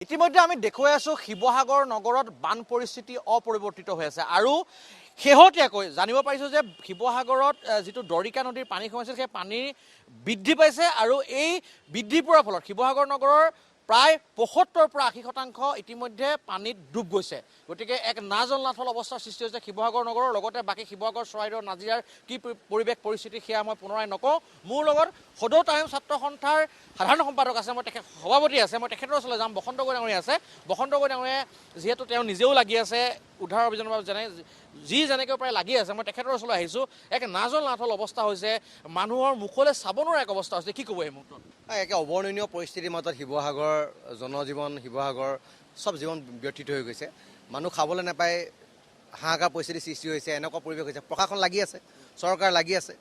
ইতিমধ্যে আমি দেখুৱাই আছো শিৱসাগৰ নগৰত বান পৰিস্থিতি অপৰিৱৰ্তিত হৈ আছে আৰু শেহতীয়াকৈ জানিব পাৰিছো যে শিৱসাগৰত যেটো দৰিকা নদীৰ পানী কমিছিল সেই পানী বৃদ্ধি পাইছে আৰু এই বৃদ্ধি পোৱাৰ ফলত শিৱসাগৰ নগৰৰ প্ৰায় ৭৫ পৰা ৮০% ইতিমধ্যে পানীত ডুব গৈছে গতিকে এক নাজল নাথল অৱস্থাৰ সৃষ্টি হৈছে শিৱসাগৰ নগৰৰ লগতে বাকি শিৱসাগৰ চৰাইদেউ নাজিৰাৰ কি পৰিৱেশ পৰিস্থিতি সেয়া মই পুনৰাই নকওঁ মোৰ লগত সদৌ টাইম ছাত্ৰ সন্থাৰ সাধাৰণ সম্পাদক আছে মই তেখেত সভাপতি আছে মই তেখেতৰ ওচৰলৈ যাম বসন্ত গগৈ ডাঙৰীয়া আছে বসন্ত গগৈ ডাঙৰীয়া যেহেতু তেওঁ নিজেও লাগি আছে উদ্ধাৰ অভিযানৰ বাবে যেনেকৈ প্ৰায় লাগি আছে মই তেখেতৰ ওচৰলৈ আহিছোঁ এক নাজল নাথল অৱস্থা হৈছে মানুহৰ মুখলৈ চাব নোৱাৰা এক অৱস্থা হৈছে কি ক'ব এই মুহূৰ্তত একে অৱৰ্ণনীয় পৰিস্থিতিৰ মাজত শিৱসাগৰ জনজীৱন শিৱসাগৰ সব জীৱন ব্যৰ্থিত হৈ গৈছে মানুহ খাবলৈ নাপায় হাহাকাৰ পৰিস্থিতিৰ সৃষ্টি হৈছে এনেকুৱা পৰিৱেশ হৈছে প্ৰশাসন লাগি আছে চৰকাৰ লাগি আছে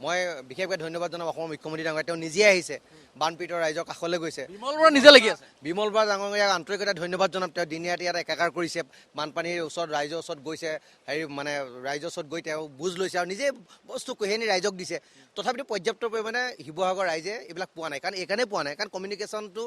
মই বিশেষভাৱে ধন্যবাদ জনাম অসমৰ মুখ্যমন্ত্ৰী ডাঙৰীয়া তেওঁ নিজে আহিছে বানপীড়িত ৰাইজৰ কাষলৈ গৈছে বিমল বৰা নিজে লাগি আছে বিমল বৰা ডাঙৰীয়াক আন্তৰিকতা ধন্যবাদ জনাম তেওঁ দিনে ৰাতি ইয়াত একাকাৰ কৰিছে বানপানীৰ ওচৰত ৰাইজৰ ওচৰত গৈছে মানে ৰাইজৰ ওচৰত গৈ তেওঁ বুজ লৈছে আৰু নিজে বস্তু কঢ়িয়ানি ৰাইজক দিছে তথাপিতো পৰ্যাপ্ত পৰিমাণে শিৱসাগৰ ৰাইজে এইবিলাক পোৱা নাই কাৰণ এইকাৰণে পোৱা নাই কাৰণ কমিউনিকেশ্যনটো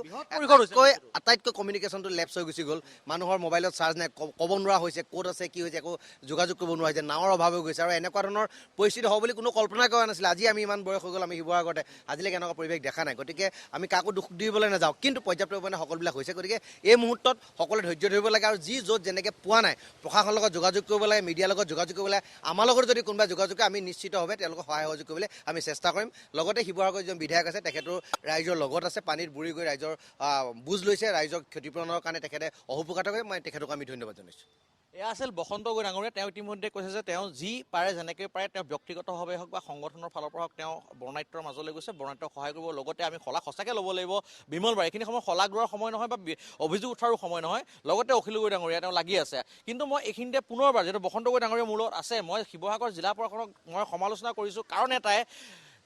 আটাইতকৈ কমিউনিকেশ্যনটো লেপছ হৈ গুচি গ'ল মানুহৰ মোবাইলত চাৰ্জ নাই ক'ব নোৱাৰা হৈছে ক'ত আছে কি হৈছে একো যোগাযোগ কৰিব নোৱাৰা হৈছে নাৱৰ অভাৱ হৈ গৈছে আৰু এনেকুৱা ধৰণৰ পৰিস্থিতি হ'ব বুলি কোনো কল্পনা কৰা নাছিলে আজি আমি ইমান বয়স হৈ গ'ল আমি শিৱসাগৰতে আজিলৈকে এনেকুৱা পৰিৱেশ দেখা নাই গতিকে আমি কাকো দুখ দিবলৈ নাযাওঁ কিন্তু পৰ্যাপ্ত পৰিমাণে সকলোবিলাক হৈছে গতিকে এই মুহূৰ্তত সকলোৱে ধৈৰ্য ধৰিব লাগে আৰু যি য'ত যেনেকৈ পোৱা নাই প্ৰশাসনৰ লগত যোগাযোগ কৰিব লাগে মিডিয়াৰ লগত যোগাযোগ কৰিব লাগে আমাৰ লগত যদি কোনোবা যোগাযোগ কৰে আমি নিশ্চিতভাৱে তেওঁলোকক সহায় সহযোগ কৰিবলৈ আমি চেষ্টা কৰিম লগতে শিৱসাগৰ যিজন বিধায়ক আছে তেখেতৰ ৰাইজৰ লগত আছে পানীত বুৰি গৈ ৰাইজৰ বুজ লৈছে ৰাইজৰ ক্ষতিপূৰণৰ কাৰণে তেখেতে অহুপুকাত কৰে মই তেখেতক আমি ধন্যবাদ জনাইছোঁ এয়া আছিল বসন্ত গগৈ ডাঙৰীয়া তেওঁ ইতিমধ্যে কৈছে যে তেওঁ যি পাৰে যেনেকৈ পাৰে তেওঁ ব্যক্তিগতভাৱে হওক বা সংগঠনৰ ফালৰ পৰা হওক তেওঁ বৰ্ণাঢ্যৰ মাজলৈ গৈছে বৰ্ণাঢ্যক সহায় কৰিব লগতে আমি শলাগ সঁচাকৈ ল'ব লাগিব বিমল বাৰ এইখিনি সময় শলাগ লোৱাৰ সময় নহয় বা অভিযোগ উঠাৰো সময় নহয় লগতে অখিল গগৈ ডাঙৰীয়া তেওঁ লাগি আছে কিন্তু মই এইখিনিতে পুনৰবাৰ যিহেতু বসন্ত গগৈ ডাঙৰীয়া মোৰ লগত আছে মই শিৱসাগৰ জিলা প্ৰশাসনক মই সমালোচনা কৰিছোঁ কাৰণ এটাই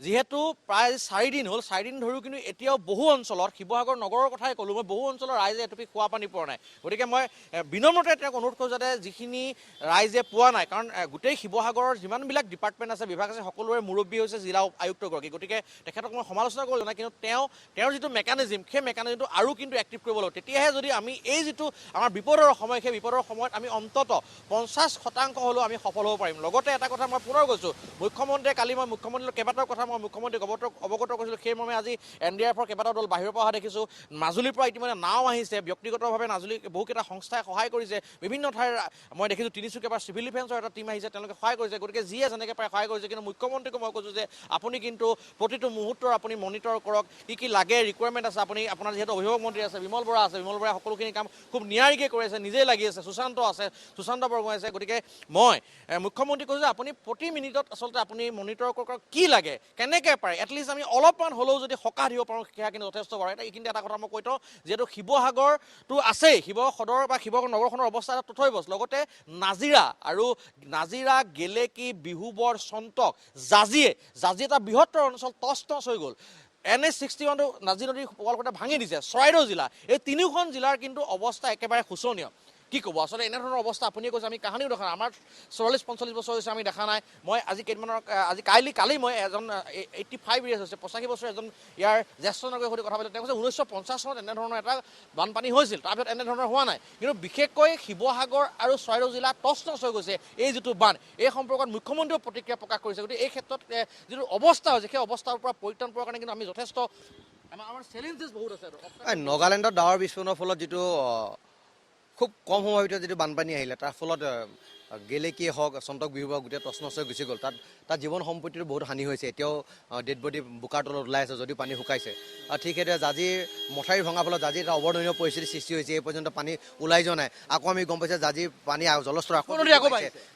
যেহেতু প্ৰায় 4 দিন হ'ল 4 দিন ধৰিও কিন্তু এতিয়াও বহু অঞ্চলত শিৱসাগৰ নগৰৰ কথাই ক'লোঁ মই বহু অঞ্চলৰ ৰাইজে এটুপি খোৱা পানী পোৱা নাই গতিকে মই বিনম্ৰতাৰে তেওঁক অনুৰোধ কৰোঁ যাতে যিখিনি ৰাইজে পোৱা নাই কাৰণ গোটেই শিৱসাগৰৰ যিমানবিলাক ডিপাৰ্টমেণ্ট আছে বিভাগ আছে সকলোৰে মুৰব্বী হৈছে জিলা আয়ুক্তগৰাকী গতিকে তেখেতক মই সমালোচনা কৰিলোঁ নাই কিন্তু তেওঁৰ যিটো মেকানিজিম সেই মেকানিজিমটো আৰু কিন্তু এক্টিভ কৰিব লাগিব তেতিয়াহে যদি আমি এই যিটো আমাৰ বিপদৰ সময় সেই বিপদৰ সময়ত আমি অন্ততঃ 50% হ'লেও আমি সফল হ'ব পাৰিম লগতে এটা কথা মই পুনৰ কৈছোঁ মুখ্যমন্ত্ৰীয়ে কালি মই মুখ্যমন্ত্ৰীৰ কেইবাটাও কথা মই মুখ্যমন্ত্ৰীক অৱগত কৰিছিলোঁ সেই মৰ্মে আজি NDRFৰ কেইবাটাও দল বাহিৰৰ পৰা অহা দেখিছোঁ মাজুলীৰ পৰা ইতিমধ্যে নাও আহিছে ব্যক্তিগতভাৱে মাজুলী বহুকেইটা সংস্থাই সহায় কৰিছে বিভিন্ন ঠাইৰ মই দেখিছোঁ তিনিচুকীয়াৰ পৰা চিভিল ডিফেন্সৰ এটা টীম আহিছে তেওঁলোকে সহায় কৰিছে গতিকে যিয়ে যেনেকৈ পাৰে সহায় কৰিছে কিন্তু মুখ্যমন্ত্ৰীকো মই কৈছোঁ যে আপুনি কিন্তু প্ৰতিটো মুহূৰ্তৰ আপুনি মনিটৰ কৰক কি লাগে ৰিকুৱাৰমেণ্ট আছে আপুনি আপোনাৰ যিহেতু অভিভাৱক মন্ত্ৰী আছে বিমল বৰা আছে বিমল বৰাই সকলোখিনি কাম খুব নিয়াৰিকৈ কৰি আছে নিজেই লাগি আছে সুশান্ত বৰগোহাঁই আছে গতিকে মই মুখ্যমন্ত্ৰীক কৈছোঁ যে আপুনি প্ৰতি মিনিটত আচলতে আপুনি মনিটৰ কৰক কি লাগে কেনেকৈ পাৰে এটলিষ্ট আমি অলপমান হ'লেও যদি সকাহ দিব পাৰোঁ সেয়া কিন্তু যথেষ্ট পাৰে এইখিনিতে এটা কথা মই কৈ থওঁ যিহেতু শিৱসাগৰটো আছেই শিৱসাগৰ সদৰ বা শিৱসাগৰ নগৰখনৰ অৱস্থা এটা তথৈবচ লগতে নাজিৰা গেলেকী বিহুবৰ চন্তক জাজি এটা বৃহত্তৰ অঞ্চল টচ হৈ গ'ল NH61 নাজি নদীৰ প্ৰকল্পতে ভাঙি দিছে চৰাইদেউ জিলা এই তিনিখন জিলাৰ কিন্তু অৱস্থা একেবাৰে শোচনীয় কি ক'ব আচলতে এনেধৰণৰ অৱস্থা আপুনিয়ে কৈছে আমি কাহানিও দেখা নাই আমাৰ 44-45 বছৰ হৈছে আমি দেখা নাই মই আজি কেইদিনমানৰ কালি মই এজন 85 ইয়াৰ্ছ হৈছে 85 বছৰ এজন ইয়াৰ জ্যেষ্ঠ নাগৰিকৰ সৈতে কথা পাতিলোঁ তেওঁ কৈছে 1950 চনত এনেধৰণৰ এটা বানপানী হৈছিল তাৰপিছত এনেধৰণৰ হোৱা নাই কিন্তু বিশেষকৈ শিৱসাগৰ আৰু চৰাইদেউ জিলা টচ হৈ গৈছে এই যিটো বান এই সম্পৰ্কত মুখ্যমন্ত্ৰীয়েও প্ৰতিক্ৰিয়া প্ৰকাশ কৰিছে গতিকে এই ক্ষেত্ৰত যিটো অৱস্থা হৈছে সেই অৱস্থাৰ পৰা পৰিত্ৰাণ পোৱাৰ কাৰণে কিন্তু আমি যথেষ্ট আমাৰ চেলেঞ্জেছ বহুত আছে নগালেণ্ডত ডাৱৰ বিস্ফোৰণৰ ফলত যিটো খুব কম সময়ৰ ভিতৰত যিটো বানপানী আহিলে তাৰ ফলত গেলেকীয়ে হওক চন্তক বিহু বা গোটেই টচ হৈ গুচি গ'ল তাত জীৱন সম্পত্তিৰো বহুত হানি হৈছে এতিয়াও ডেড বডি বোকাৰ তলত ওলাই আছে যদিও পানী শুকাইছে আৰু ঠিক সেইদৰে জাজিৰ মথাউৰি ভঙাৰ ফলত জাজিৰ এটা অৱৰ্ণনীয় পৰিস্থিতিৰ সৃষ্টি হৈছে এই পৰ্যন্ত পানী ওলাই যোৱা নাই আকৌ আমি গম পাইছোঁ জাজিৰ পানী জলস্তৰ আকৌ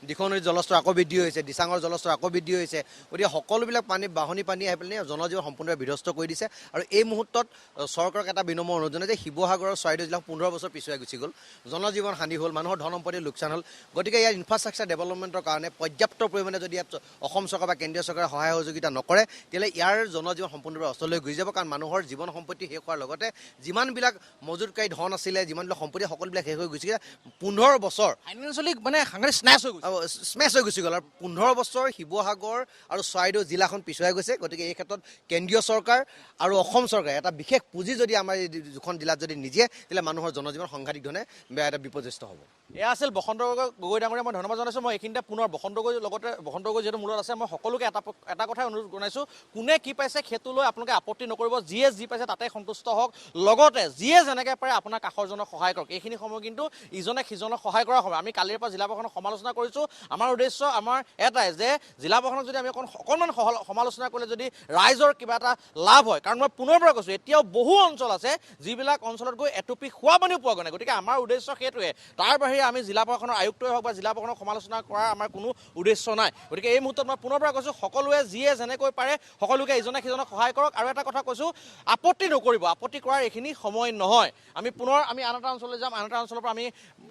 দিখৌ নদীৰ জলস্তৰ আকৌ বৃদ্ধি হৈছে দিচাঙৰ জলস্তৰ আকৌ বৃদ্ধি হৈছে গতিকে সকলোবিলাক বাঢ়নি পানী আহি পেলাই জনজীৱন সম্পূৰ্ণভাৱে বিধ্বস্ত কৰি দিছে আৰু এই মুহূৰ্তত চৰকাৰক এটা বিনম্ৰ অনুৰোধ জনাই যে শিৱসাগৰৰ চৰাইদেউ জিলাক 15 বছৰ পিছুৱাই গুচি গ'ল জনজীৱন হানি হ'ল মানুহৰ ধন সম্পত্তি লোকচান হ'ল গতিকে ইয়াৰ ইনফ্ৰাষ্ট্ৰাকচাৰ ডেভেলপমেণ্টৰ কাৰণে পৰ্যাপ্ত পৰিমাণে যদি ইয়াত অসম চৰকাৰ বা কেন্দ্ৰীয় চৰকাৰে সহায় সহযোগিতা নকৰে তেতিয়াহ'লে ইয়াৰ জনজীৱন সম্পূৰ্ণৰূপে অচললৈ গুচি যাব কাৰণ মানুহৰ জীৱন সম্পত্তি শেষ হোৱাৰ লগতে যিমানবিলাক মজুতকাৰী ধন আছিলে যিমানবিলাক সম্পত্তি সকলোবিলাক শেষ হৈ গুচি গ'ল 15 বছৰ ফাইনেন্সিয়েলি মানে সাংঘাতিক স্নেচ হৈ গৈছে স্মেচ হৈ গুচি গ'ল আৰু 15 বছৰ শিৱসাগৰ আৰু চৰাইদেউ জিলাখন পিছুৱাই গৈছে গতিকে এই ক্ষেত্ৰত কেন্দ্ৰীয় চৰকাৰ আৰু অসম চৰকাৰে এটা বিশেষ পুঁজি যদি আমাৰ এই দুখন জিলাত যদি নিদিয়ে তেতিয়াহ'লে মানুহৰ জনজীৱন সাংঘাতিক ধৰণে এটা বিপৰ্যস্ত হ'ব এয়া আছিল বসন্ত গগৈ ডাঙৰীয়া মই ধন্যবাদ জনাইছোঁ মই এইখিনিতে পুনৰ বসন্ত গগৈৰ লগতে বসন্ত গগৈ যিহেতু মূলত আছে মই সকলোকে এটা কথাই অনুৰোধ জনাইছোঁ কোনে কি পাইছে সেইটো লৈ আপোনালোকে আপত্তি নকৰিব যিয়ে যি পাইছে তাতে সন্তুষ্ট হওক লগতে যিয়ে যেনেকৈ পাৰে আপোনাৰ কাষৰজনক সহায় কৰক এইখিনি সময় কিন্তু ইজনে সিজনক সহায় কৰা সময় আমি কালিৰ পৰা জিলা প্ৰশাসনক সমালোচনা কৰিছোঁ আমাৰ উদ্দেশ্য আমাৰ এটাই যে জিলা প্ৰশাসনক যদি আমি অকণমান সমালোচনা কৰিলে যদি ৰাইজৰ কিবা এটা লাভ হয় কাৰণ মই পুনৰ পৰা কৈছোঁ এতিয়াও বহু অঞ্চল আছে যিবিলাক অঞ্চলত গৈ এটুপি খোৱা পানীও পোৱা গৈ নাই গতিকে আমাৰ উদ্দেশ্য সেইটোৱে তাৰ বাহিৰে আমি জিলা প্ৰশাসনৰ আয়ুক্তই হওক বা জিলা প্ৰশাসনক সমালোচনা কৰাৰ আমাৰ কোনো উদ্দেশ্য নাই গতিকে এই মুহূৰ্তত মই পুনৰ পৰা কৈছোঁ সকলোৱে যিয়ে যেনেকৈ পাৰে সকলোকে ইজনে সিজনক সহায় কৰক আৰু এটা কথা কৈছোঁ আপত্তি নকৰিব আপত্তি কৰাৰ এইখিনি সময় নহয় আমি আন এটা অঞ্চললৈ যাম আন এটা অঞ্চলৰ পৰা আমি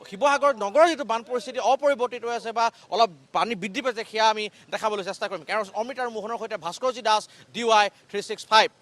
শিৱসাগৰ নগৰৰ যিটো বান পৰিস্থিতি অপৰিৱৰ্তিত হৈ আছে বা অলপ পানী বৃদ্ধি পাইছে সেয়া আমি দেখাবলৈ চেষ্টা কৰিম কাৰণ অমিত আৰু মোহনৰ সৈতে ভাস্কৰজী দাস DY 365